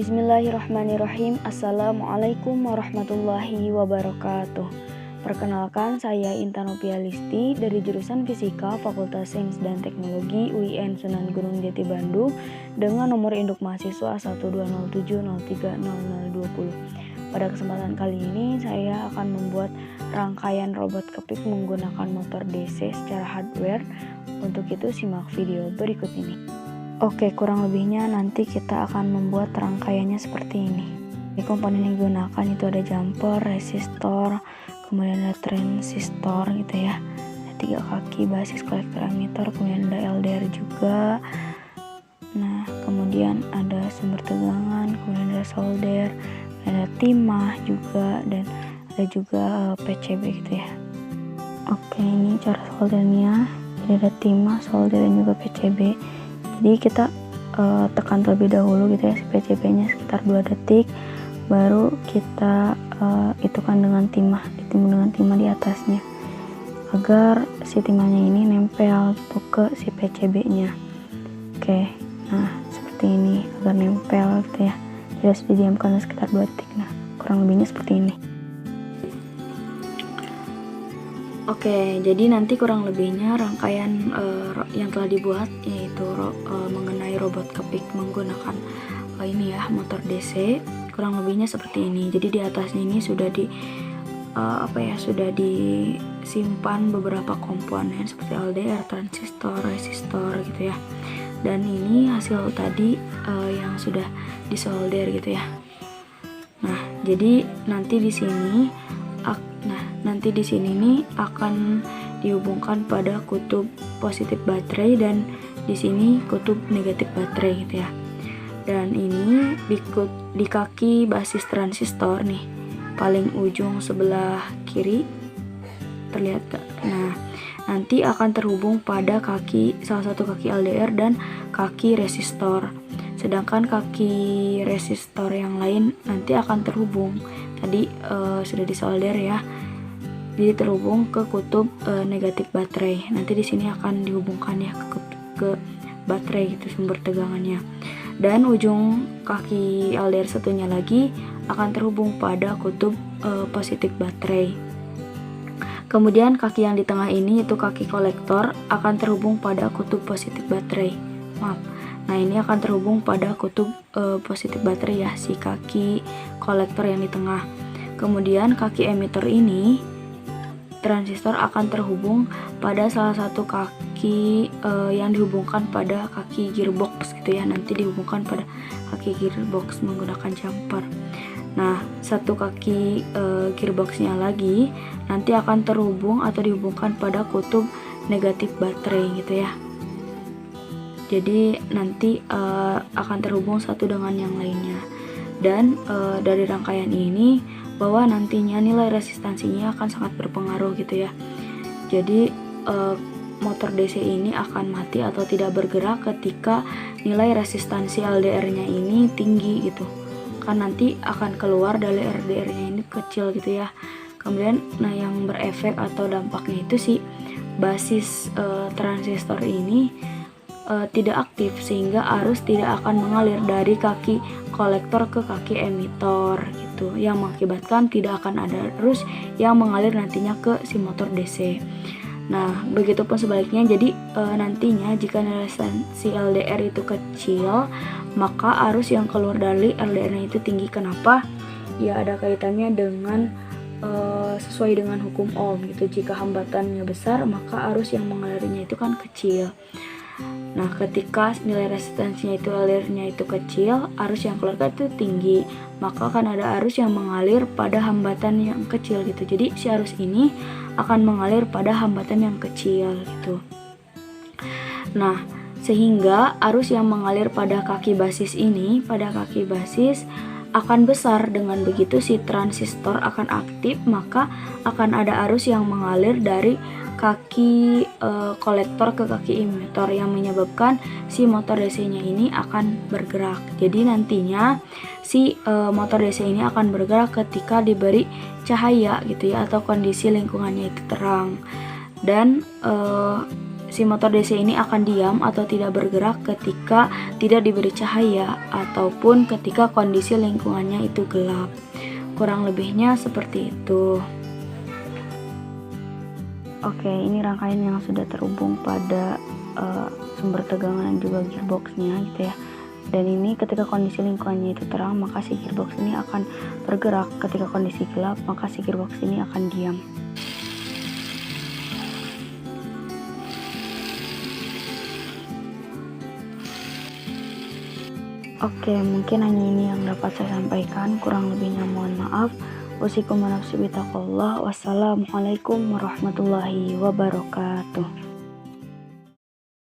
Bismillahirrahmanirrahim. Assalamualaikum warahmatullahi wabarakatuh. Perkenalkan, saya Intan Nopialisti dari jurusan Fisika Fakultas Sains dan Teknologi UIN Sunan Gunung Jati Bandung dengan nomor induk mahasiswa 120730020. Pada kesempatan kali ini saya akan membuat rangkaian robot kepik menggunakan motor DC secara hardware. Untuk itu simak video berikut ini. Oke, kurang lebihnya nanti kita akan membuat rangkaiannya seperti ini. Di komponen yang digunakan itu ada jumper, resistor, kemudian ada transistor gitu ya. Ada 3 kaki basis kolektor emitor, kemudian ada LDR juga. Nah, kemudian ada sumber tegangan, kemudian ada solder, ada timah juga, dan ada juga PCB gitu ya. Oke, ini cara soldernya. Jadi ada timah, solder, dan juga PCB. Jadi kita tekan terlebih dahulu gitu ya si PCB nya sekitar 2 detik, baru kita itukan dengan timah, ditimbun dengan timah di atasnya agar si timahnya ini nempel gitu ke si PCB nya. Oke, nah seperti ini agar nempel gitu ya. Jadi harus didiamkan sekitar 2 detik. Nah kurang lebihnya seperti ini. Oke, jadi nanti kurang lebihnya rangkaian yang telah dibuat yaitu mengenai robot kepik menggunakan ini ya, motor DC. Kurang lebihnya seperti ini. Jadi di atasnya ini sudah sudah disimpan beberapa komponen seperti LDR, transistor, resistor gitu ya. Dan ini hasil tadi yang sudah disolder gitu ya. Nah, jadi nanti di sini nih akan dihubungkan pada kutub positif baterai dan di sini kutub negatif baterai gitu ya. Dan ini di kaki basis transistor nih, paling ujung sebelah kiri terlihat gak? Nah, nanti akan terhubung pada salah satu kaki LDR dan kaki resistor. Sedangkan kaki resistor yang lain nanti akan terhubung. Tadi sudah disolder ya. Jadi terhubung ke kutub negatif baterai. Nanti di sini akan dihubungkan ya ke baterai gitu sumber tegangannya. Dan ujung kaki LDR satunya lagi akan terhubung pada kutub positif baterai. Kemudian kaki yang di tengah ini itu kaki kolektor akan terhubung pada kutub positif baterai. Maaf. Nah, ini akan terhubung pada kutub positif baterai ya, si kaki kolektor yang di tengah. Kemudian kaki emitor ini transistor akan terhubung pada salah satu kaki yang dihubungkan pada kaki gearbox gitu ya. Nanti dihubungkan pada kaki gearbox menggunakan jumper. Nah, satu kaki gearboxnya lagi nanti akan terhubung atau dihubungkan pada kutub negatif baterai gitu ya. Jadi nanti akan terhubung satu dengan yang lainnya. Dan dari rangkaian ini bahwa nantinya nilai resistansinya akan sangat berpengaruh gitu ya. Jadi motor DC ini akan mati atau tidak bergerak ketika nilai resistansi LDR-nya ini tinggi gitu. Kan nanti akan keluar dari LDR-nya ini kecil gitu ya. Kemudian yang berefek atau dampaknya itu si basis transistor ini tidak aktif sehingga arus tidak akan mengalir dari kaki kolektor ke kaki emitor gitu, yang mengakibatkan tidak akan ada arus yang mengalir nantinya ke si motor DC. Nah, begitupun sebaliknya. Jadi nantinya jika nilai resistansi LDR itu kecil, maka arus yang keluar dari LDR-nya itu tinggi. Kenapa? Ya ada kaitannya dengan sesuai dengan hukum Ohm gitu. Jika hambatannya besar, maka arus yang mengalirnya itu kan kecil. Nah, ketika nilai resistansinya itu LDR-nya itu kecil, arus yang keluar itu tinggi, maka akan ada arus yang mengalir pada hambatan yang kecil gitu. Jadi si arus ini akan mengalir pada hambatan yang kecil gitu. Nah, sehingga arus yang mengalir pada kaki basis ini, akan besar. Dengan begitu si transistor akan aktif, maka akan ada arus yang mengalir dari kaki kolektor ke kaki emitor yang menyebabkan si motor DC-nya ini akan bergerak. Jadi nantinya si motor DC ini akan bergerak ketika diberi cahaya gitu ya, atau kondisi lingkungannya itu terang. Dan si motor DC ini akan diam atau tidak bergerak ketika tidak diberi cahaya ataupun ketika kondisi lingkungannya itu gelap. Kurang lebihnya seperti itu. Oke, ini rangkaian yang sudah terhubung pada sumber tegangan dan juga gearboxnya gitu ya. Dan ini ketika kondisi lingkungannya itu terang, maka si gearbox ini akan bergerak. Ketika kondisi gelap, maka si gearbox ini akan diam. Oke, mungkin hanya ini yang dapat saya sampaikan. Kurang lebihnya mohon maaf. Wassalamualaikum warahmatullahi wabarakatuh.